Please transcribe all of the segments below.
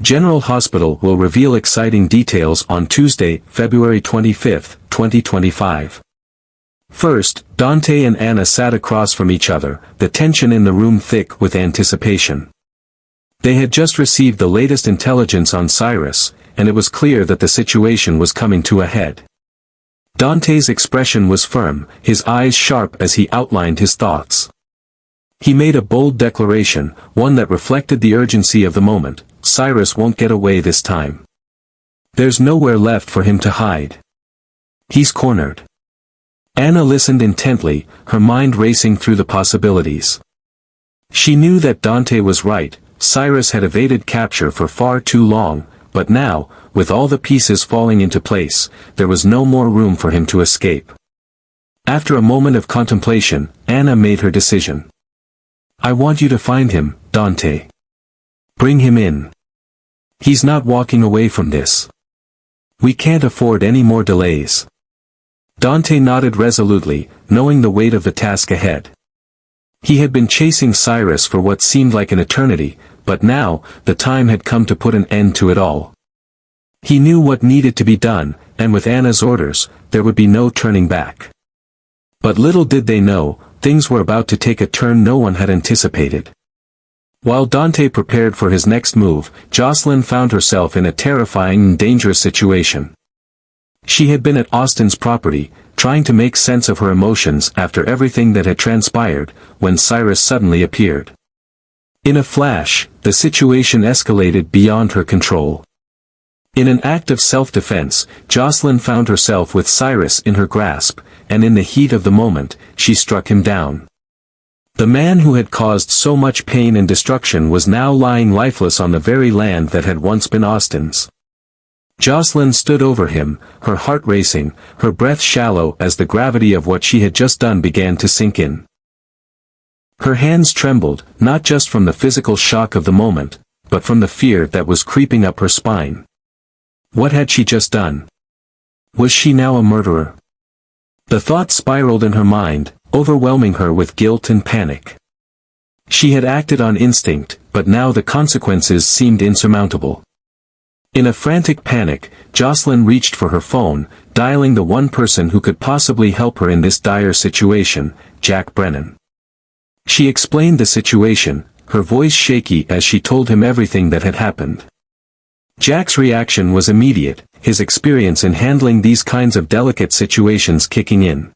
General Hospital will reveal exciting details on Tuesday, February 25, 2025. First, Dante and Anna sat across from each other, the tension in the room thick with anticipation. They had just received the latest intelligence on Cyrus, and it was clear that the situation was coming to a head. Dante's expression was firm, his eyes sharp as he outlined his thoughts. He made a bold declaration, one that reflected the urgency of the moment: Cyrus won't get away this time. There's nowhere left for him to hide. He's cornered. Anna listened intently, her mind racing through the possibilities. She knew that Dante was right. Cyrus had evaded capture for far too long, but now, with all the pieces falling into place, there was no more room for him to escape. After a moment of contemplation, Anna made her decision. "I want you to find him, Dante. Bring him in. He's not walking away from this. We can't afford any more delays." Dante nodded resolutely, knowing the weight of the task ahead. He had been chasing Cyrus for what seemed like an eternity, but now, the time had come to put an end to it all. He knew what needed to be done, and with Anna's orders, there would be no turning back. But little did they know, things were about to take a turn no one had anticipated. While Dante prepared for his next move, Jocelyn found herself in a terrifying and dangerous situation. She had been at Austin's property, trying to make sense of her emotions after everything that had transpired, when Cyrus suddenly appeared. In a flash, the situation escalated beyond her control. In an act of self-defense, Jocelyn found herself with Cyrus in her grasp, and in the heat of the moment, she struck him down. The man who had caused so much pain and destruction was now lying lifeless on the very land that had once been Austin's. Jocelyn stood over him, her heart racing, her breath shallow as the gravity of what she had just done began to sink in. Her hands trembled, not just from the physical shock of the moment, but from the fear that was creeping up her spine. What had she just done? Was she now a murderer? The thought spiraled in her mind, overwhelming her with guilt and panic. She had acted on instinct, but now the consequences seemed insurmountable. In a frantic panic, Jocelyn reached for her phone, dialing the one person who could possibly help her in this dire situation, Jack Brennan. She explained the situation, her voice shaky as she told him everything that had happened. Jack's reaction was immediate, his experience in handling these kinds of delicate situations kicking in.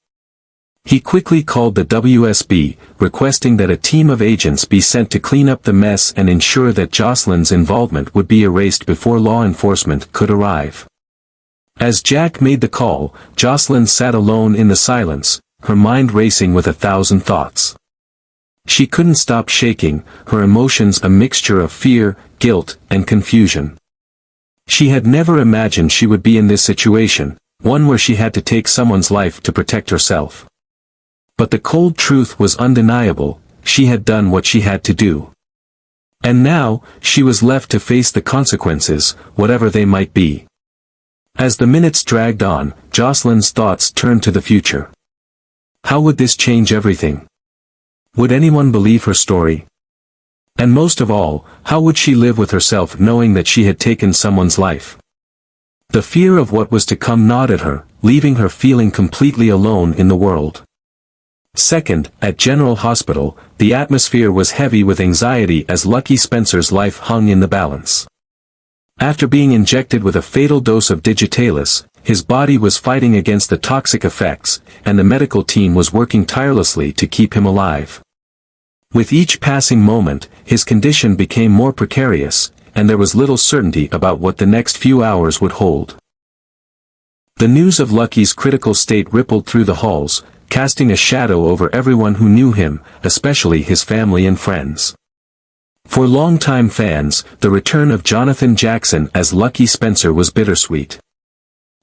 He quickly called the WSB, requesting that a team of agents be sent to clean up the mess and ensure that Jocelyn's involvement would be erased before law enforcement could arrive. As Jack made the call, Jocelyn sat alone in the silence, her mind racing with 1,000 thoughts. She couldn't stop shaking, her emotions a mixture of fear, guilt, and confusion. She had never imagined she would be in this situation, one where she had to take someone's life to protect herself. But the cold truth was undeniable, she had done what she had to do. And now, she was left to face the consequences, whatever they might be. As the minutes dragged on, Jocelyn's thoughts turned to the future. How would this change everything? Would anyone believe her story? And most of all, how would she live with herself knowing that she had taken someone's life? The fear of what was to come gnawed at her, leaving her feeling completely alone in the world. Second, at General Hospital, the atmosphere was heavy with anxiety as Lucky Spencer's life hung in the balance. After being injected with a fatal dose of digitalis, his body was fighting against the toxic effects, and the medical team was working tirelessly to keep him alive. With each passing moment, his condition became more precarious, and there was little certainty about what the next few hours would hold. The news of Lucky's critical state rippled through the halls, casting a shadow over everyone who knew him, especially his family and friends. For longtime fans, the return of Jonathan Jackson as Lucky Spencer was bittersweet.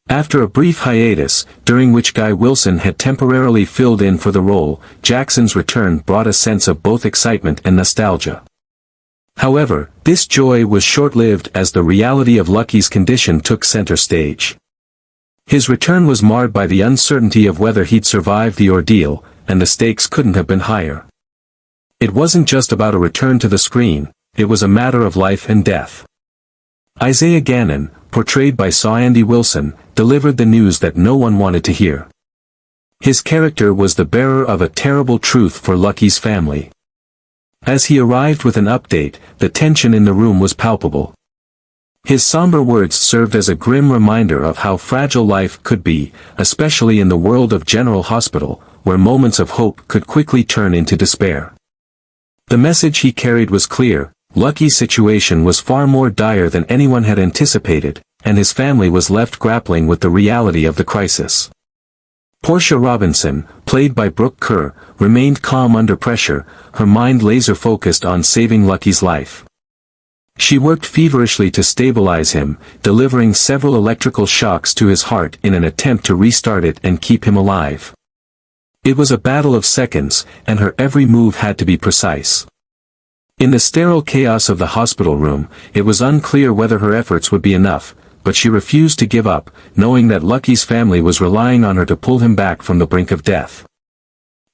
After a brief hiatus, during which Guy Wilson had temporarily filled in for the role, Jackson's return brought a sense of both excitement and nostalgia. However, this joy was short-lived as the reality of Lucky's condition took center stage. His return was marred by the uncertainty of whether he'd survive the ordeal, and the stakes couldn't have been higher. It wasn't just about a return to the screen, it was a matter of life and death. Isaiah Gannon, portrayed by Andy Wilson, delivered the news that no one wanted to hear. His character was the bearer of a terrible truth for Lucky's family. As he arrived with an update, the tension in the room was palpable. His somber words served as a grim reminder of how fragile life could be, especially in the world of General Hospital, where moments of hope could quickly turn into despair. The message he carried was clear: Lucky's situation was far more dire than anyone had anticipated, and his family was left grappling with the reality of the crisis. Portia Robinson, played by Brooke Kerr, remained calm under pressure, her mind laser-focused on saving Lucky's life. She worked feverishly to stabilize him, delivering several electrical shocks to his heart in an attempt to restart it and keep him alive. It was a battle of seconds, and her every move had to be precise. In the sterile chaos of the hospital room, it was unclear whether her efforts would be enough, but she refused to give up, knowing that Lucky's family was relying on her to pull him back from the brink of death.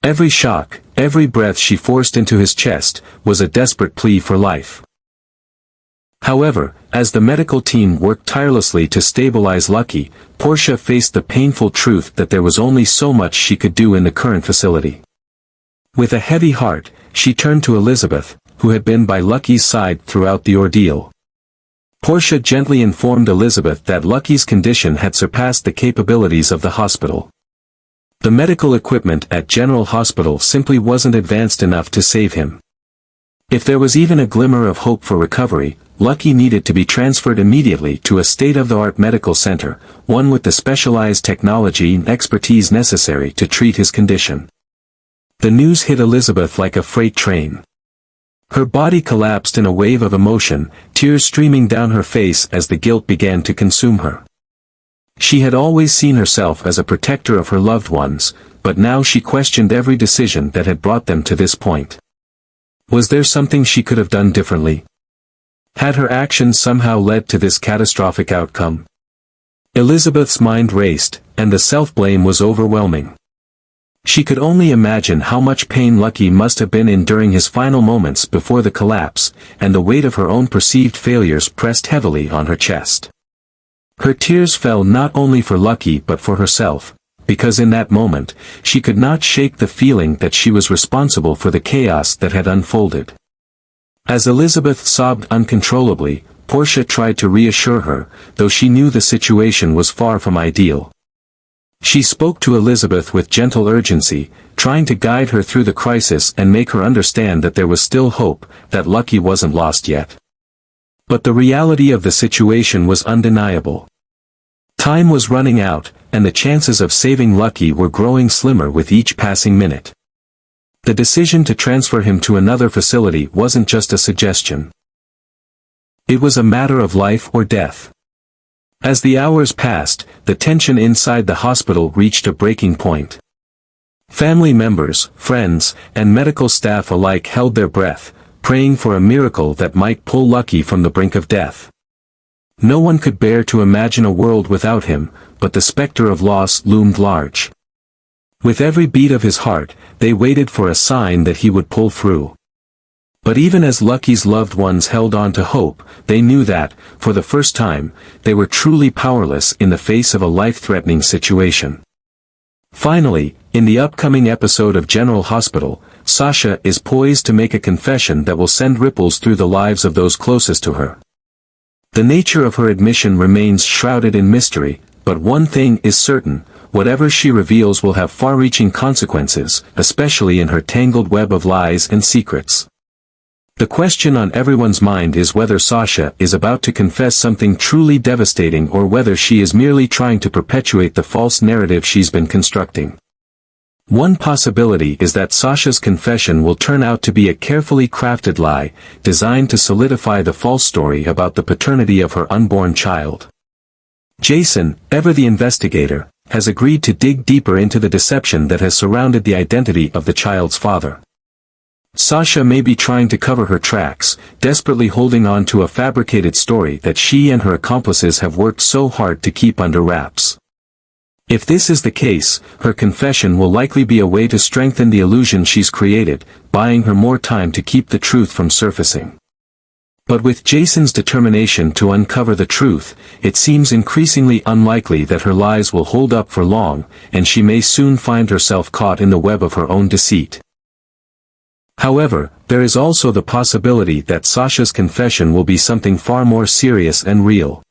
Every shock, every breath she forced into his chest, was a desperate plea for life. However, as the medical team worked tirelessly to stabilize Lucky, Portia faced the painful truth that there was only so much she could do in the current facility. With a heavy heart, she turned to Elizabeth, who had been by Lucky's side throughout the ordeal. Portia gently informed Elizabeth that Lucky's condition had surpassed the capabilities of the hospital. The medical equipment at General Hospital simply wasn't advanced enough to save him. If there was even a glimmer of hope for recovery, Lucky needed to be transferred immediately to a state-of-the-art medical center, one with the specialized technology and expertise necessary to treat his condition. The news hit Elizabeth like a freight train. Her body collapsed in a wave of emotion, tears streaming down her face as the guilt began to consume her. She had always seen herself as a protector of her loved ones, but now she questioned every decision that had brought them to this point. Was there something she could have done differently? Had her actions somehow led to this catastrophic outcome? Elizabeth's mind raced, and the self-blame was overwhelming. She could only imagine how much pain Lucky must have been in during his final moments before the collapse, and the weight of her own perceived failures pressed heavily on her chest. Her tears fell not only for Lucky but for herself, because in that moment, she could not shake the feeling that she was responsible for the chaos that had unfolded. As Elizabeth sobbed uncontrollably, Portia tried to reassure her, though she knew the situation was far from ideal. She spoke to Elizabeth with gentle urgency, trying to guide her through the crisis and make her understand that there was still hope, that Lucky wasn't lost yet. But the reality of the situation was undeniable. Time was running out, and the chances of saving Lucky were growing slimmer with each passing minute. The decision to transfer him to another facility wasn't just a suggestion. It was a matter of life or death. As the hours passed, the tension inside the hospital reached a breaking point. Family members, friends, and medical staff alike held their breath, praying for a miracle that might pull Lucky from the brink of death. No one could bear to imagine a world without him, but the specter of loss loomed large. With every beat of his heart, they waited for a sign that he would pull through. But even as Lucky's loved ones held on to hope, they knew that, for the first time, they were truly powerless in the face of a life-threatening situation. Finally, in the upcoming episode of General Hospital, Sasha is poised to make a confession that will send ripples through the lives of those closest to her. The nature of her admission remains shrouded in mystery, but one thing is certain: whatever she reveals will have far-reaching consequences, especially in her tangled web of lies and secrets. The question on everyone's mind is whether Sasha is about to confess something truly devastating or whether she is merely trying to perpetuate the false narrative she's been constructing. One possibility is that Sasha's confession will turn out to be a carefully crafted lie, designed to solidify the false story about the paternity of her unborn child. Jason, ever the investigator, has agreed to dig deeper into the deception that has surrounded the identity of the child's father. Sasha may be trying to cover her tracks, desperately holding on to a fabricated story that she and her accomplices have worked so hard to keep under wraps. If this is the case, her confession will likely be a way to strengthen the illusion she's created, buying her more time to keep the truth from surfacing. But with Jason's determination to uncover the truth, it seems increasingly unlikely that her lies will hold up for long, and she may soon find herself caught in the web of her own deceit. However, there is also the possibility that Sasha's confession will be something far more serious and real.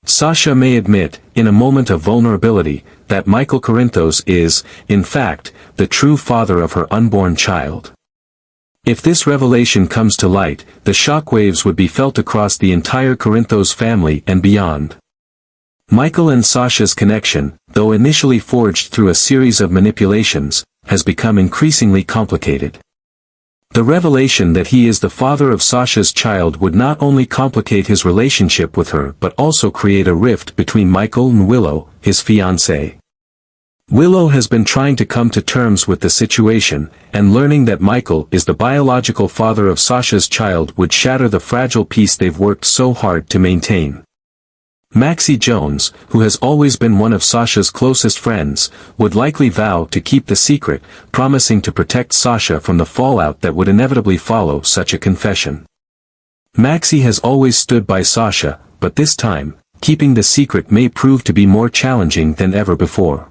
Sasha may admit, in a moment of vulnerability, that Michael Corinthos is, in fact, the true father of her unborn child. If this revelation comes to light, the shockwaves would be felt across the entire Corinthos family and beyond. Michael and Sasha's connection, though initially forged through a series of manipulations, has become increasingly complicated. The revelation that he is the father of Sasha's child would not only complicate his relationship with her but also create a rift between Michael and Willow, his fiancée. Willow has been trying to come to terms with the situation, and learning that Michael is the biological father of Sasha's child would shatter the fragile peace they've worked so hard to maintain. Maxie Jones, who has always been one of Sasha's closest friends, would likely vow to keep the secret, promising to protect Sasha from the fallout that would inevitably follow such a confession. Maxie has always stood by Sasha, but this time, keeping the secret may prove to be more challenging than ever before.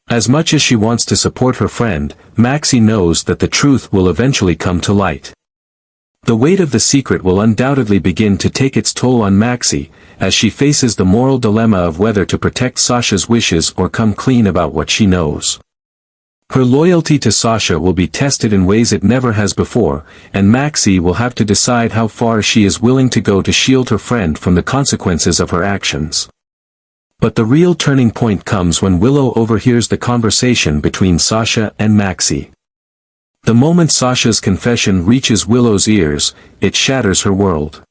As much as she wants to support her friend, Maxie knows that the truth will eventually come to light. The weight of the secret will undoubtedly begin to take its toll on Maxie, as she faces the moral dilemma of whether to protect Sasha's wishes or come clean about what she knows. Her loyalty to Sasha will be tested in ways it never has before, and Maxie will have to decide how far she is willing to go to shield her friend from the consequences of her actions. But the real turning point comes when Willow overhears the conversation between Sasha and Maxie. The moment Sasha's confession reaches Willow's ears, it shatters her world.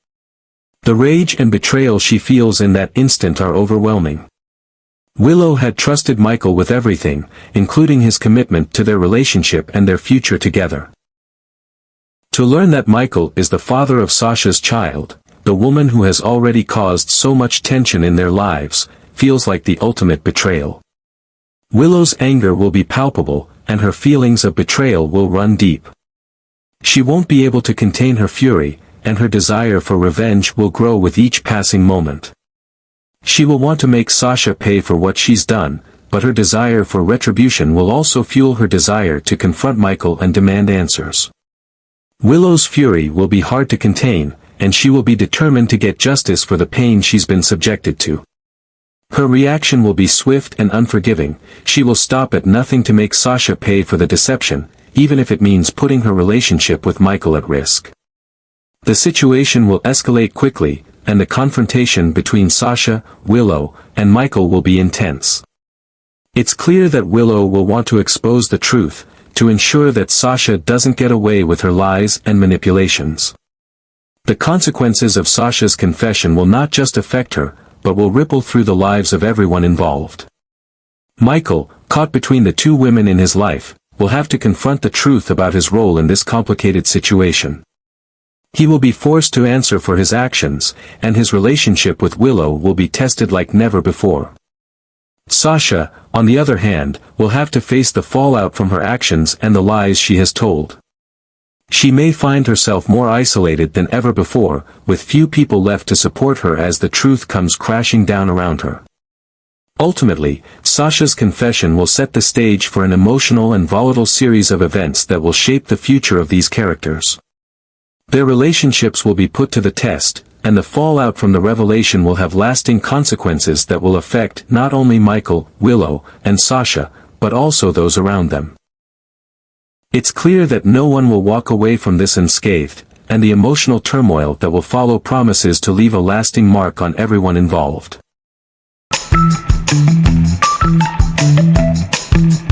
The rage and betrayal she feels in that instant are overwhelming. Willow had trusted Michael with everything, including his commitment to their relationship and their future together. To learn that Michael is the father of Sasha's child, the woman who has already caused so much tension in their lives, feels like the ultimate betrayal. Willow's anger will be palpable, and her feelings of betrayal will run deep. She won't be able to contain her fury, and her desire for revenge will grow with each passing moment. She will want to make Sasha pay for what she's done, but her desire for retribution will also fuel her desire to confront Michael and demand answers. Willow's fury will be hard to contain, and she will be determined to get justice for the pain she's been subjected to. Her reaction will be swift and unforgiving. She will stop at nothing to make Sasha pay for the deception, even if it means putting her relationship with Michael at risk. The situation will escalate quickly, and the confrontation between Sasha, Willow, and Michael will be intense. It's clear that Willow will want to expose the truth, to ensure that Sasha doesn't get away with her lies and manipulations. The consequences of Sasha's confession will not just affect her, but will ripple through the lives of everyone involved. Michael, caught between the two women in his life, will have to confront the truth about his role in this complicated situation. He will be forced to answer for his actions, and his relationship with Willow will be tested like never before. Sasha, on the other hand, will have to face the fallout from her actions and the lies she has told. She may find herself more isolated than ever before, with few people left to support her as the truth comes crashing down around her. Ultimately, Sasha's confession will set the stage for an emotional and volatile series of events that will shape the future of these characters. Their relationships will be put to the test, and the fallout from the revelation will have lasting consequences that will affect not only Michael, Willow, and Sasha, but also those around them. It's clear that no one will walk away from this unscathed, and the emotional turmoil that will follow promises to leave a lasting mark on everyone involved.